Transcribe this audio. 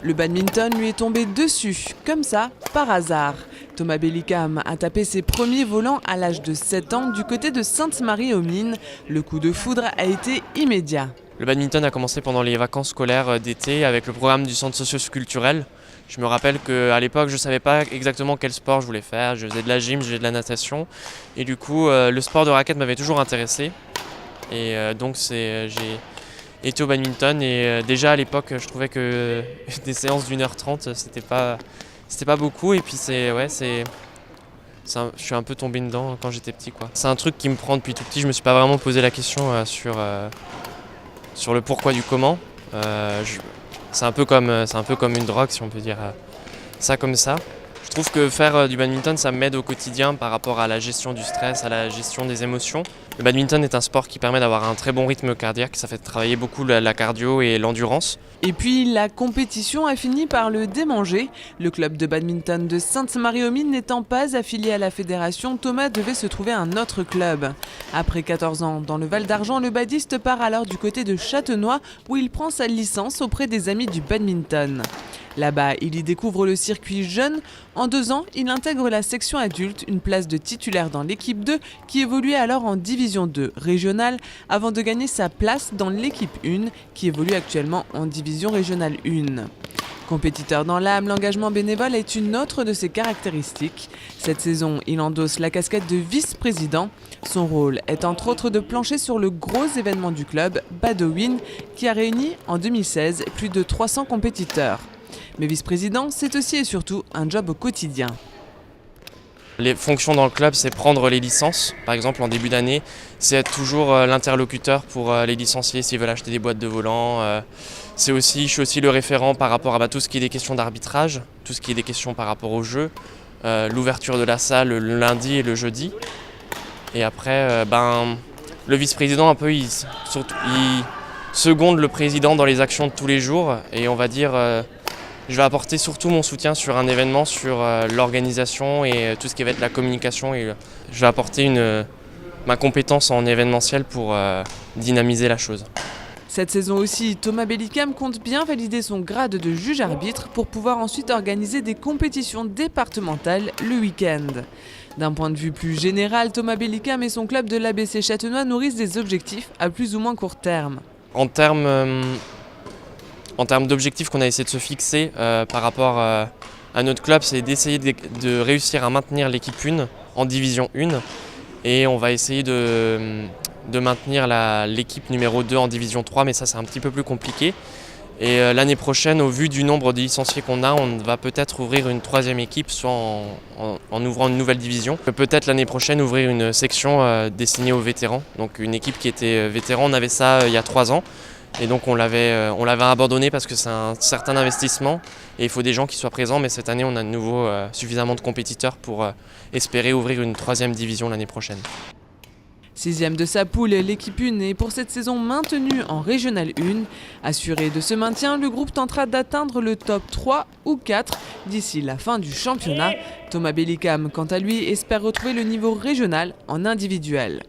Le badminton lui est tombé dessus, comme ça, par hasard. Thomas Bellicam a tapé ses premiers volants à l'âge de 7 ans du côté de Sainte-Marie-aux-Mines. Le coup de foudre a été immédiat. Le badminton a commencé pendant les vacances scolaires d'été avec le programme du centre socio-culturel. Je me rappelle qu'à l'époque, je ne savais pas exactement quel sport je voulais faire. Je faisais de la gym, je faisais de la natation. Et du coup, le sport de raquette m'avait toujours intéressé. Et donc, j'ai été au badminton. Et déjà à l'époque, je trouvais que des séances d'1h30, c'était pas beaucoup. Et puis, je suis un peu tombé dedans quand j'étais petit, quoi. C'est un truc qui me prend depuis tout petit. Je me suis pas vraiment posé la question sur le pourquoi du comment. C'est un peu comme une drogue, si on peut dire ça comme ça. Je trouve que faire du badminton, ça m'aide au quotidien par rapport à la gestion du stress, à la gestion des émotions. Le badminton est un sport qui permet d'avoir un très bon rythme cardiaque, ça fait travailler beaucoup la cardio et l'endurance. Et puis la compétition a fini par le démanger. Le club de badminton de Sainte-Marie-aux-Mines n'étant pas affilié à la fédération, Thomas devait se trouver un autre club. Après 14 ans dans le Val d'Argent, le badiste part alors du côté de Châtenois où il prend sa licence auprès des amis du badminton. Là-bas, il y découvre le circuit jeune. En 2 ans, il intègre la section adulte, une place de titulaire dans l'équipe 2 qui évoluait alors en division 2 régionale avant de gagner sa place dans l'équipe 1 qui évolue actuellement en division régionale 1. Compétiteur dans l'âme, l'engagement bénévole est une autre de ses caractéristiques. Cette saison, il endosse la casquette de vice-président. Son rôle est entre autres de plancher sur le gros événement du club, Badowin, qui a réuni en 2016 plus de 300 compétiteurs. Mais vice-président, c'est aussi et surtout un job au quotidien. Les fonctions dans le club, c'est prendre les licences. Par exemple, en début d'année, c'est être toujours l'interlocuteur pour les licenciés s'ils veulent acheter des boîtes de volants. Je suis aussi le référent par rapport à tout ce qui est des questions d'arbitrage, tout ce qui est des questions par rapport au jeu, l'ouverture de la salle le lundi et le jeudi. Et après, le vice-président, il seconde le président dans les actions de tous les jours. Et on va dire, je vais apporter surtout mon soutien sur un événement, sur l'organisation et tout ce qui va être la communication. Et je vais apporter ma compétence en événementiel pour dynamiser la chose. Cette saison aussi, Thomas Bellicam compte bien valider son grade de juge-arbitre pour pouvoir ensuite organiser des compétitions départementales le week-end. D'un point de vue plus général, Thomas Bellicam et son club de l'ABC Châtenois nourrissent des objectifs à plus ou moins court terme. En termes d'objectifs qu'on a essayé de se fixer par rapport à notre club, c'est d'essayer de réussir à maintenir l'équipe 1 en division 1 et on va essayer de maintenir l'équipe numéro 2 en division 3, mais ça c'est un petit peu plus compliqué. Et l'année prochaine, au vu du nombre de licenciés qu'on a, on va peut-être ouvrir une 3e équipe, soit en ouvrant une nouvelle division. Peut-être l'année prochaine ouvrir une section destinée aux vétérans, donc une équipe qui était vétéran. On avait ça il y a 3 ans. Et donc on l'avait abandonné parce que c'est un certain investissement et il faut des gens qui soient présents. Mais cette année, on a de nouveau suffisamment de compétiteurs pour espérer ouvrir une 3e division l'année prochaine. 6e de sa poule, l'équipe 1 est pour cette saison maintenue en Régional 1. Assuré de ce maintien, le groupe tentera d'atteindre le top 3 ou 4 d'ici la fin du championnat. Thomas Bellicam, quant à lui, espère retrouver le niveau régional en individuel.